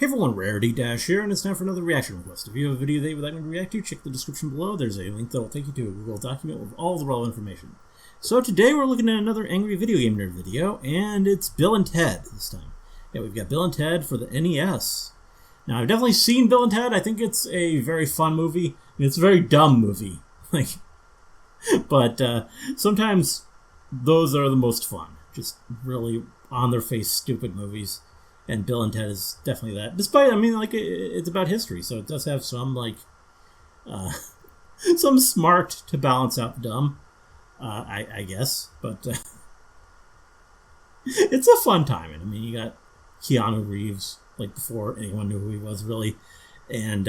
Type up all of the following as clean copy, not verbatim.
Hey everyone, Rarity Dash here, and it's time for another reaction request. If you have a video that you would like me to react to, check the description below. There's a link that will take you to a Google document with all the relevant information. So today we're looking at another Angry Video Game Nerd video, and it's Bill and Ted this time. Yeah, we've got Bill and Ted for the NES. Now, I've definitely seen Bill and Ted. I think it's a very fun movie. It's a very dumb movie. But sometimes those are the most fun. Just really on-their-face stupid movies. And Bill and Ted is definitely that. Despite, it's about history, so it does have some, some smart to balance out the dumb, I guess. But it's a fun time. And, you got Keanu Reeves, before anyone knew who he was, really. And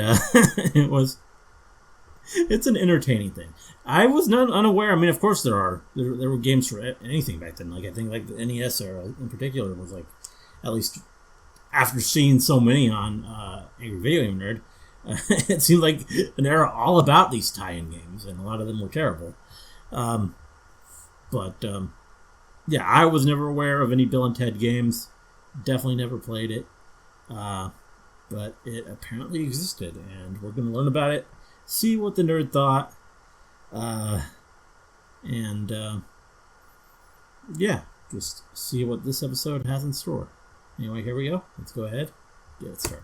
it's an entertaining thing. I was not unaware. Of course there were games for anything back then. I think, the NES era in particular was, at least after seeing so many on Angry Video Game Nerd, it seemed like an era all about these tie-in games, and a lot of them were terrible. Yeah, I was never aware of any Bill and Ted games. Definitely never played it. But it apparently existed, and we're going to learn about it, see what the nerd thought, yeah, just see what this episode has in store. Anyway, here we go. Let's go ahead, get it started.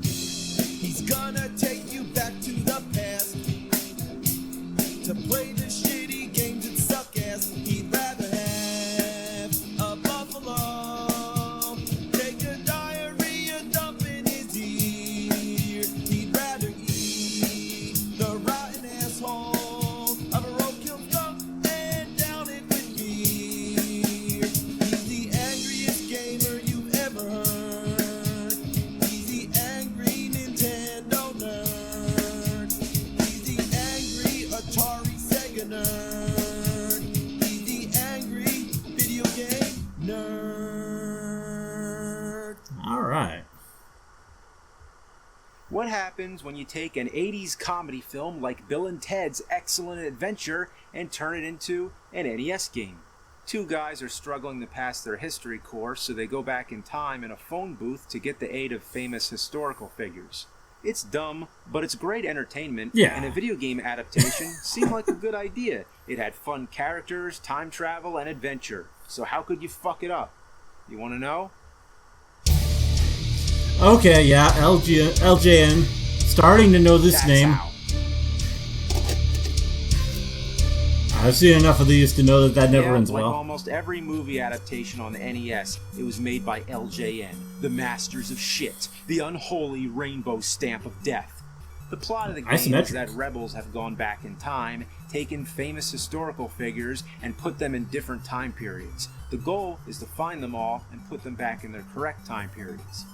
He's gonna take you back to the past to play the shitty games that suck ass. He'd rather have a buffalo take a diarrhea dump in his ear. He'd rather eat the rotten asshole of a roadkill skunk and down it with beer. He's the angriest gamer you've ever heard. He's the angry Nintendo nerd. He's the angry Atari Sega nerd. He's the angry video game nerd. All right. What happens when you take an 80s comedy film like Bill and Ted's Excellent Adventure and turn it into an NES game? Two guys are struggling to pass their history course, so they go back in time in a phone booth to get the aid of famous historical figures. It's dumb, but it's great entertainment, Yeah. and a video game adaptation seemed like a good idea. It had fun characters, time travel, and adventure. So how could you fuck it up? You want to know? Okay, yeah, LJN. Starting to know this That's name. how. I've seen enough of these to know that never ends like well. almost every movie adaptation on the NES, it was made by LJN, the masters of shit, the unholy rainbow stamp of death. The plot of the game is Isometric. that rebels have gone back in time, taken famous historical figures, and put them in different time periods. The goal is to find them all and put them back in their correct time periods.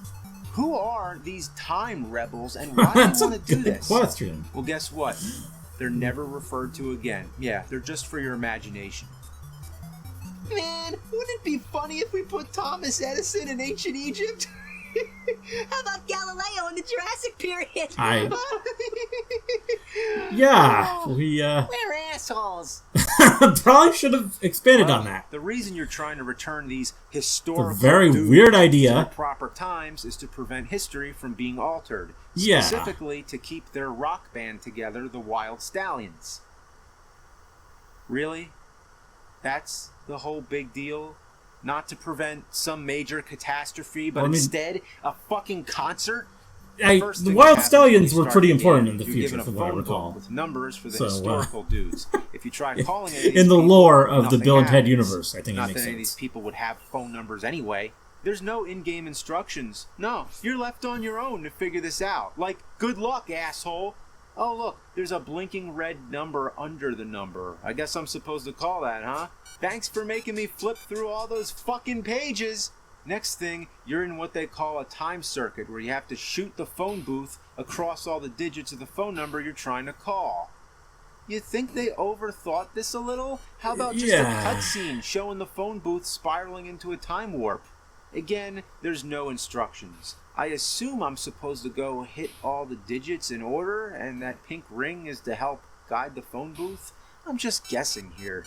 Who are these time rebels, and why do That's they a want to do good this? question. Well, guess what? They're never referred to again. Yeah, they're just for your imagination. Man, wouldn't it be funny if we put Thomas Edison in ancient Egypt? How about Galileo in the Jurassic period? Yeah, we We're assholes. probably should have expanded on that. The reason you're trying to return these It's historical a very dudes weird to idea. the proper times is to prevent history from being altered. Yeah. Specifically to keep their rock band together, the Wild Stallions. Really? That's the whole big deal? Not to prevent some major catastrophe, but instead a fucking concert? First The thing Wild that happens Stallions when you were start pretty the important game, in the you're future, given a from what I phone book recall. with numbers for the So, historical dudes. If you try calling any of these In the people, lore of the nothing Bill and Ted happens. universe, I think it Not makes that any of these sense. people would have phone numbers anyway. There's no in-game instructions. No, you're left on your own to figure this out. Like, good luck, asshole. Oh, look, there's a blinking red number under the number. I guess I'm supposed to call that, huh? Thanks for making me flip through all those fucking pages. Next thing, you're in what they call a time circuit, where you have to shoot the phone booth across all the digits of the phone number you're trying to call. You think they overthought this a little? How about just a cutscene showing the phone booth spiraling into a time warp? Again, there's no instructions. I assume I'm supposed to go hit all the digits in order, and that pink ring is to help guide the phone booth? I'm just guessing here.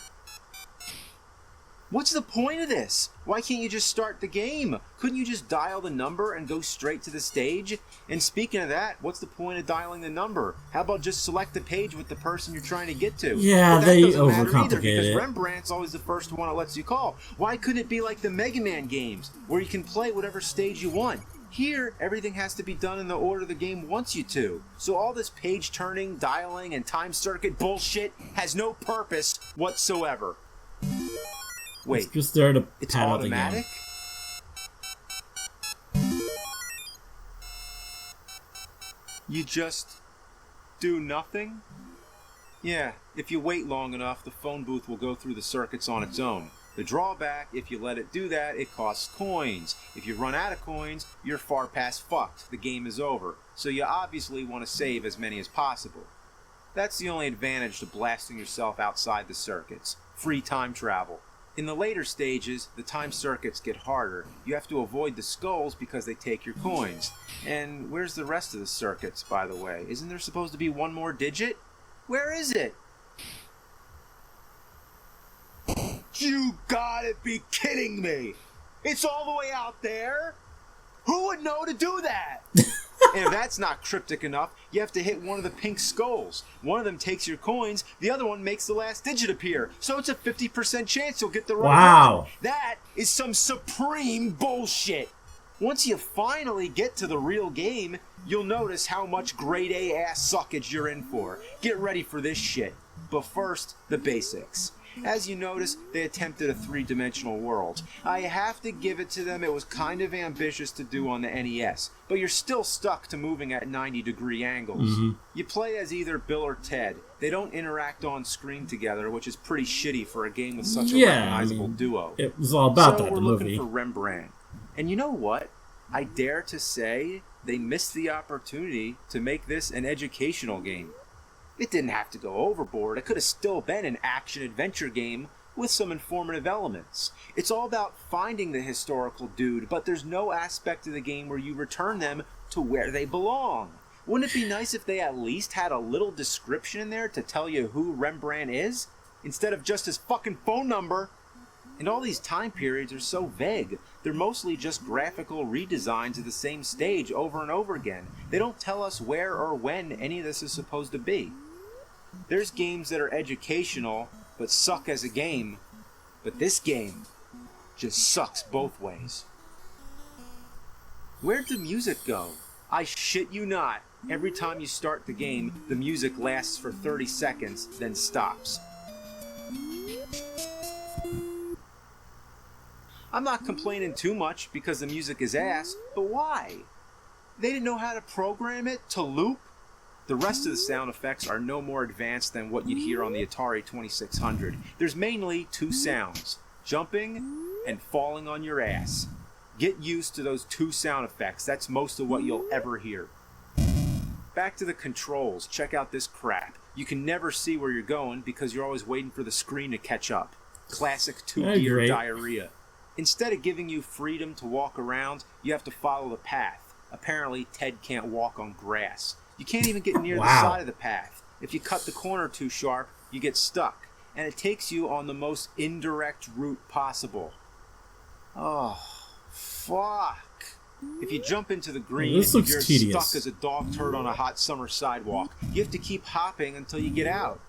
What's the point of this? Why can't you just start the game? Couldn't you just dial the number and go straight to the stage? And speaking of that, what's the point of dialing the number? How about just select the page with the person you're trying to get to? Yeah, But that they doesn't matter either, overcomplicate because it. Rembrandt's always the first one it lets you call. Why couldn't it be like the Mega Man games, where you can play whatever stage you want? Here, everything has to be done in the order the game wants you to. So all this page turning, dialing, and time circuit bullshit has no purpose whatsoever. Wait, It's just there to it's pad out the game. automatic? You just do nothing? Yeah, if you wait long enough, the phone booth will go through the circuits on its own. The drawback, if you let it do that, it costs coins. If you run out of coins, you're far past fucked. The game is over. So you obviously want to save as many as possible. That's the only advantage to blasting yourself outside the circuits. Free time travel. In the later stages, the time circuits get harder. You have to avoid the skulls because they take your coins. And where's the rest of the circuits, by the way? Isn't there supposed to be one more digit? Where is it? You gotta be kidding me! It's all the way out there? Who would know to do that? And if that's not cryptic enough, you have to hit one of the pink skulls. One of them takes your coins, the other one makes the last digit appear. So it's a 50% chance you'll get the right Wow. one. That is some supreme bullshit. Once you finally get to the real game, you'll notice how much grade A ass suckage you're in for. Get ready for this shit. But first, the basics. As you notice, they attempted a three-dimensional world. I have to give it to them, it was kind of ambitious to do on the NES, but you're still stuck to moving at 90-degree angles. You play as either Bill or Ted. They don't interact on screen together, which is pretty shitty for a game with such a recognizable duo. It was all about So that, we're the looking movie. for Rembrandt. And you know what? I dare to say they missed the opportunity to make this an educational game. It didn't have to go overboard. It could have still been an action-adventure game with some informative elements. It's all about finding the historical dude, but there's no aspect of the game where you return them to where they belong. Wouldn't it be nice if they at least had a little description in there to tell you who Rembrandt is, instead of just his fucking phone number? And all these time periods are so vague. They're mostly just graphical redesigns of the same stage over and over again. They don't tell us where or when any of this is supposed to be. There's games that are educational, but suck as a game. But this game just sucks both ways. Where'd the music go? I shit you not. Every time you start the game, the music lasts for 30 seconds, then stops. I'm not complaining too much because the music is ass, but why? They didn't know how to program it to loop? The rest of the sound effects are no more advanced than what you'd hear on the Atari 2600. There's mainly two sounds, jumping and falling on your ass. Get used to those two sound effects. That's most of what you'll ever hear. Back to the controls. Check out this crap. You can never see where you're going because you're always waiting for the screen to catch up. Classic two-gear diarrhea. Instead of giving you freedom to walk around, you have to follow the path. Apparently, Ted can't walk on grass. You can't even get near the side of the path. If you cut the corner too sharp, you get stuck. And it takes you on the most indirect route possible. Oh, fuck. If you jump into the green, This looks you're tedious. stuck as a dog turd on a hot summer sidewalk. You have to keep hopping until you get out.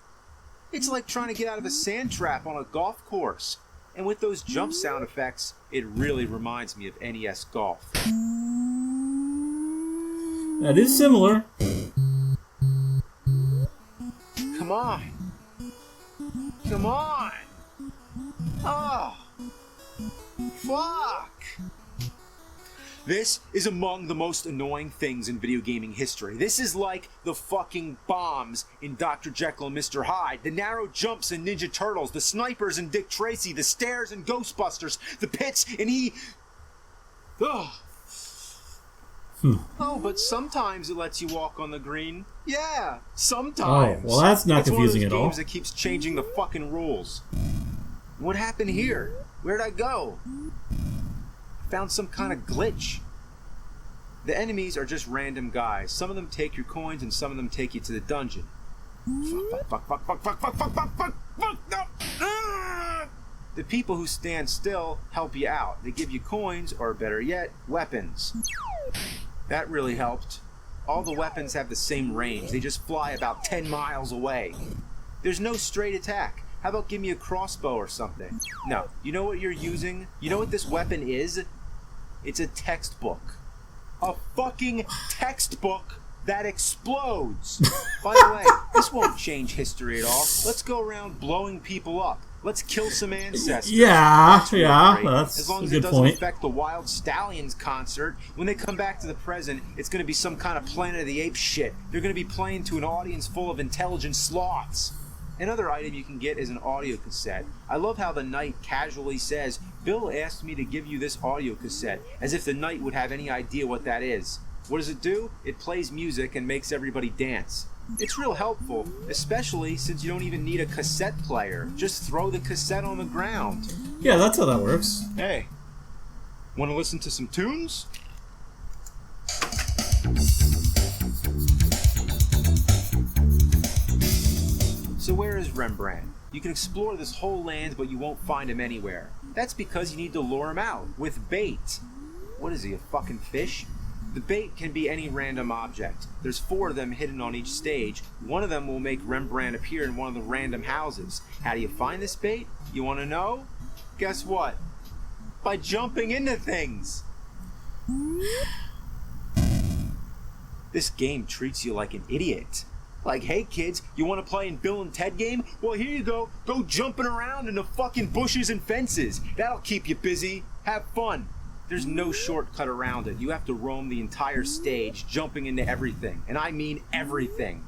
It's like trying to get out of a sand trap on a golf course. And with those jump sound effects, it really reminds me of NES Golf. That is similar. Come on. Come on. Oh. Fuck. This is among the most annoying things in video gaming history. This is like the fucking bombs in Dr. Jekyll and Mr. Hyde, the narrow jumps in Ninja Turtles, the snipers in Dick Tracy, the stairs in Ghostbusters, the pits in Ugh. Oh, but sometimes it lets you walk on the green. Yeah, sometimes. Oh, well, that's not it's confusing one of at those all. games that keeps changing the fucking rules. What happened here? Where'd I go? Found some kind of glitch. The enemies are just random guys. Some of them take your coins and some of them take you to the dungeon. Fuck, no! The people who stand still help you out. They give you coins, or better yet, weapons. That really helped. All the weapons have the same range. They just fly about 10 miles away. There's no straight attack. How about give me a crossbow or something? No. You know what you're using? You know what this weapon is? It's a textbook. A fucking textbook that explodes. By the way, this won't change history at all. Let's go around blowing people up. Let's kill some ancestors. Yeah, That's really great. that's as long a as good it doesn't point. affect the Wild Stallions concert. When they come back to the present, it's going to be some kind of Planet of the Apes shit. They're going to be playing to an audience full of intelligent sloths. Another item you can get is an audio cassette. I love how the knight casually says, "Bill asked me to give you this audio cassette," as if the knight would have any idea what that is. What does it do? It plays music and makes everybody dance. It's real helpful, especially since you don't even need a cassette player. Just throw the cassette on the ground. Yeah, that's how that works. Hey, want to listen to some tunes? So where is Rembrandt? You can explore this whole land, but you won't find him anywhere. That's because you need to lure him out with bait. What is he, a fucking fish? The bait can be any random object. There's 4 of them hidden on each stage. One of them will make Rembrandt appear in one of the random houses. How do you find this bait? You want to know? Guess what? By jumping into things. This game treats you like an idiot. Like, hey kids, you want to play in Bill and Ted game? Well, here you go. Go jumping around in the fucking bushes and fences. That'll keep you busy. Have fun. There's no shortcut around it. You have to roam the entire stage, jumping into everything. And I mean everything.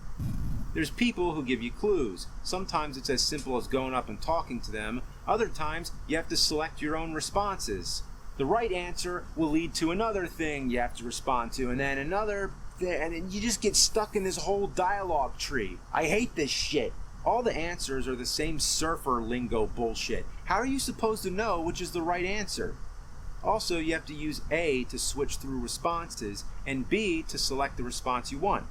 There's people who give you clues. Sometimes it's as simple as going up and talking to them. Other times, you have to select your own responses. The right answer will lead to another thing you have to respond to, and then another, and you just get stuck in this whole dialogue tree. I hate this shit. All the answers are the same surfer lingo bullshit. How are you supposed to know which is the right answer? Also, you have to use A to switch through responses, and B to select the response you want.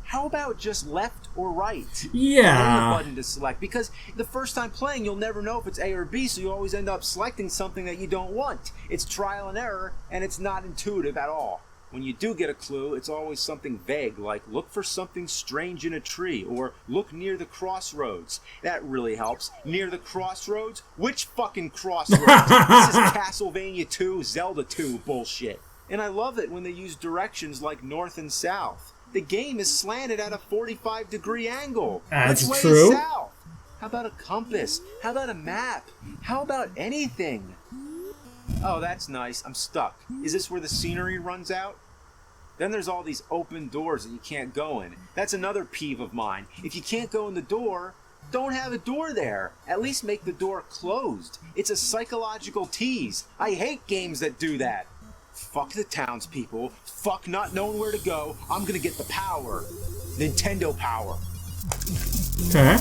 How about just left or right? Yeah. And the button to select, because the first time playing, you'll never know if it's A or B, so you always end up selecting something that you don't want. It's trial and error, and it's not intuitive at all. When you do get a clue, it's always something vague, like look for something strange in a tree, or look near the crossroads. That really helps. Near the crossroads? Which fucking crossroads? This is Castlevania 2, Zelda 2 bullshit. And I love it when they use directions like north and south. The game is slanted at a 45-degree angle. That's Which way true. is south? How about a compass? How about a map? How about anything? Oh, that's nice. I'm stuck. Is this where the scenery runs out? Then there's all these open doors that you can't go in. That's another peeve of mine. If you can't go in the door, don't have a door there. At least make the door closed. It's a psychological tease. I hate games that do that. Fuck the townspeople. Fuck not knowing where to go. I'm gonna get the power. Nintendo power. Okay.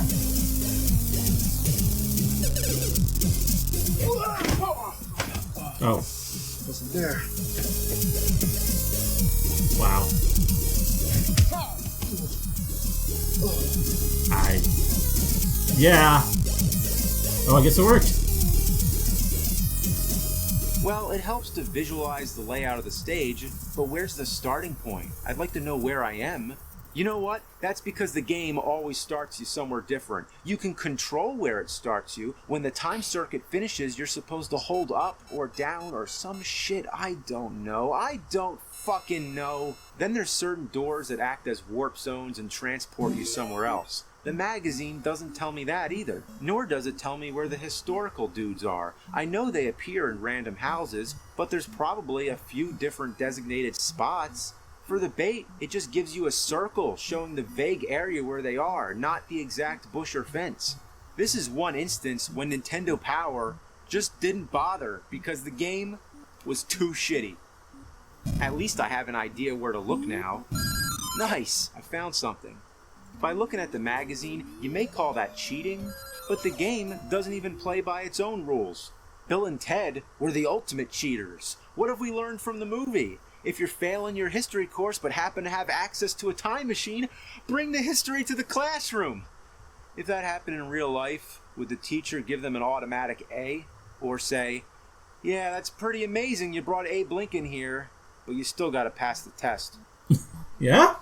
Oh. Wasn't there. Wow. Yeah. Oh, I guess it worked. Well, it helps to visualize the layout of the stage, but where's the starting point? I'd like to know where I am. You know what? That's because the game always starts you somewhere different. You can control where it starts you. When the time circuit finishes, you're supposed to hold up or down or some shit. I don't know. I don't fucking know. Then there's certain doors that act as warp zones and transport you somewhere else. The magazine doesn't tell me that either, nor does it tell me where the historical dudes are. I know they appear in random houses, but there's probably a few different designated spots. For the bait, it just gives you a circle showing the vague area where they are, not the exact bush or fence. This is one instance when Nintendo Power just didn't bother because the game was too shitty. At least I have an idea where to look now. Nice, I found something. By looking at the magazine, you may call that cheating, but the game doesn't even play by its own rules. Bill and Ted were the ultimate cheaters. What have we learned from the movie? If you're failing your history course but happen to have access to a time machine, bring the history to the classroom. If that happened in real life, would the teacher give them an automatic A? Or say, yeah, that's pretty amazing you brought Abe Lincoln here, but you still gotta pass the test. Yeah?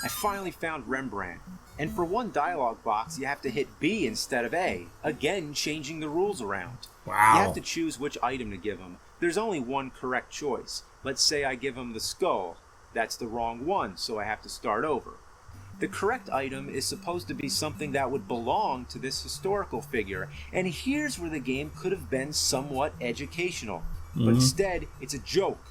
I finally found Rembrandt, and for one dialogue box you have to hit B instead of A, again changing the rules around. Wow. You have to choose which item to give him. There's only one correct choice. Let's say I give him the skull. That's the wrong one, so I have to start over. The correct item is supposed to be something that would belong to this historical figure, and here's where the game could have been somewhat educational. But instead, it's a joke.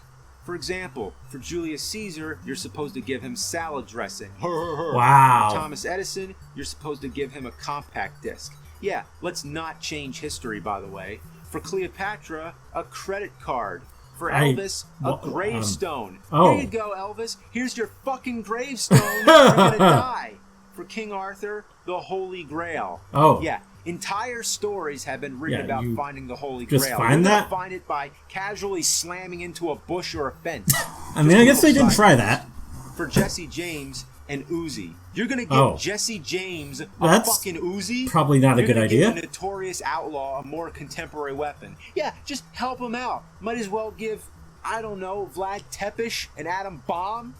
For example, for Julius Caesar, you're supposed to give him salad dressing. Wow. For Thomas Edison, you're supposed to give him a compact disc. Yeah, let's not change history, by the way. For Cleopatra, a credit card. For Elvis, a gravestone. Here you go, Elvis. Here's your fucking gravestone. You're gonna die. For King Arthur, the Holy Grail. Oh. Yeah, entire stories have been written about finding the Holy just Grail. Find You're that? gonna find it by casually slamming into a bush or a fence. I mean, I guess they did try that. For Jesse James and Uzi. You're gonna give Jesse James a fucking Uzi? Probably not a good idea. Give a notorious outlaw a more contemporary weapon. Yeah, just help him out. Might as well give, I don't know, Vlad Tepes an atom bomb.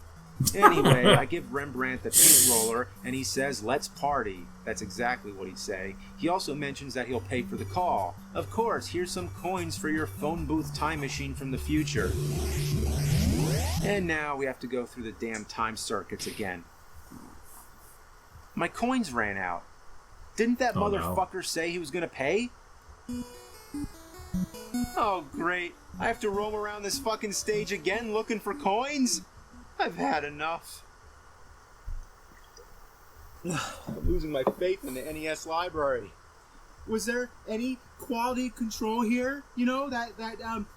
Anyway, I give Rembrandt the paint roller, and he says, let's party. That's exactly what he'd say. He also mentions that he'll pay for the call. Of course, here's some coins for your phone booth time machine from the future. And now we have to go through the damn time circuits again. My coins ran out. Didn't that motherfucker say he was gonna pay? Oh, great. I have to roam around this fucking stage again looking for coins? I've had enough. I'm losing my faith in the NES library. Was there any quality control here? You know, that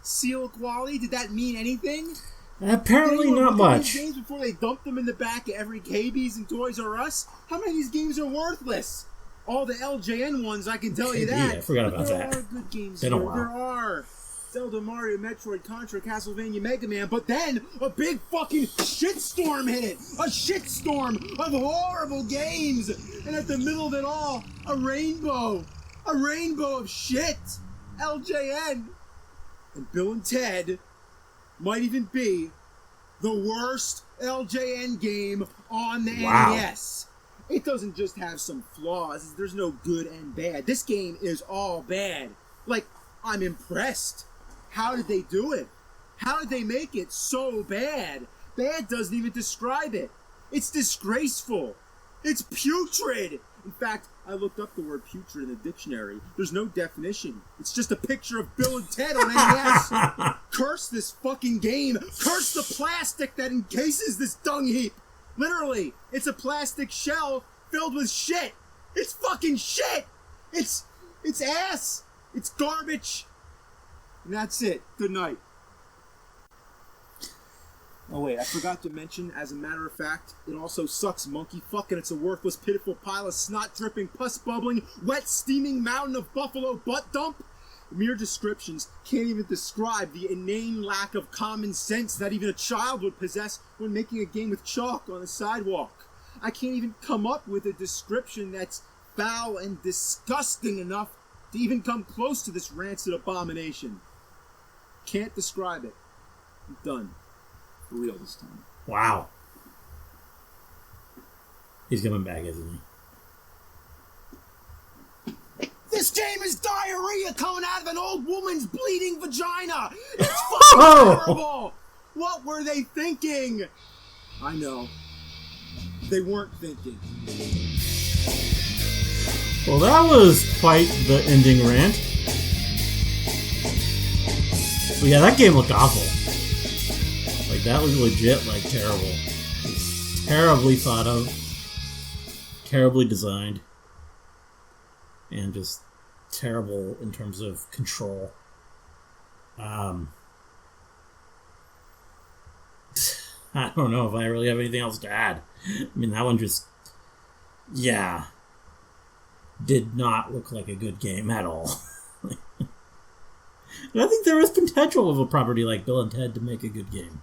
seal quality? Did that mean anything? Apparently not much. Games before they dumped them in the back of every KB's and Toys R Us? How many of these games are worthless? All the LJN ones, I can tell you that. I forgot about that. There are good games Been here. a while. There are. Zelda, Mario, Metroid, Contra, Castlevania, Mega Man, but then a big fucking shitstorm hit it! A shitstorm of horrible games! And at the middle of it all, a rainbow! A rainbow of shit! LJN! And Bill and Ted might even be the worst LJN game on the NES. It doesn't just have some flaws. There's no good and bad. This game is all bad. Like, I'm impressed. How did they do it? How did they make it so bad? Bad doesn't even describe it. It's disgraceful. It's putrid. In fact, I looked up the word putrid in the dictionary. There's no definition. It's just a picture of Bill and Ted on NES. Curse this fucking game. Curse the plastic that encases this dung heap. Literally, it's a plastic shell filled with shit. It's fucking shit. It's ass. It's garbage. And that's it. Good night. Oh wait, I forgot to mention, as a matter of fact, it also sucks monkey fuck, and it's a worthless, pitiful pile of snot-dripping, pus-bubbling, wet, steaming mountain of buffalo butt dump. Mere descriptions can't even describe the inane lack of common sense that even a child would possess when making a game with chalk on a sidewalk. I can't even come up with a description that's foul and disgusting enough to even come close to this rancid abomination. Can't describe it. I'm done. For real this time. Wow. He's coming back, isn't he? This game is diarrhea coming out of an old woman's bleeding vagina! It's fucking terrible! What were they thinking? I know. They weren't thinking. Well, that was quite the ending rant. But yeah, that game looked awful. Like, that was legit, like, terrible. It's terribly thought of. Terribly designed. And just terrible in terms of control. I don't know if I really have anything else to add. I mean, that one just... Yeah. Did not look like a good game at all. And I think there is potential of a property like Bill and Ted to make a good game.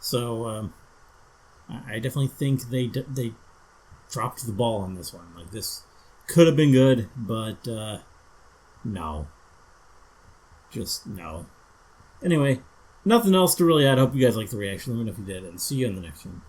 So, I definitely think they dropped the ball on this one. Like, this could have been good, but no. Just no. Anyway, nothing else to really add. I hope you guys liked the reaction. Let me know if you did, and see you in the next one.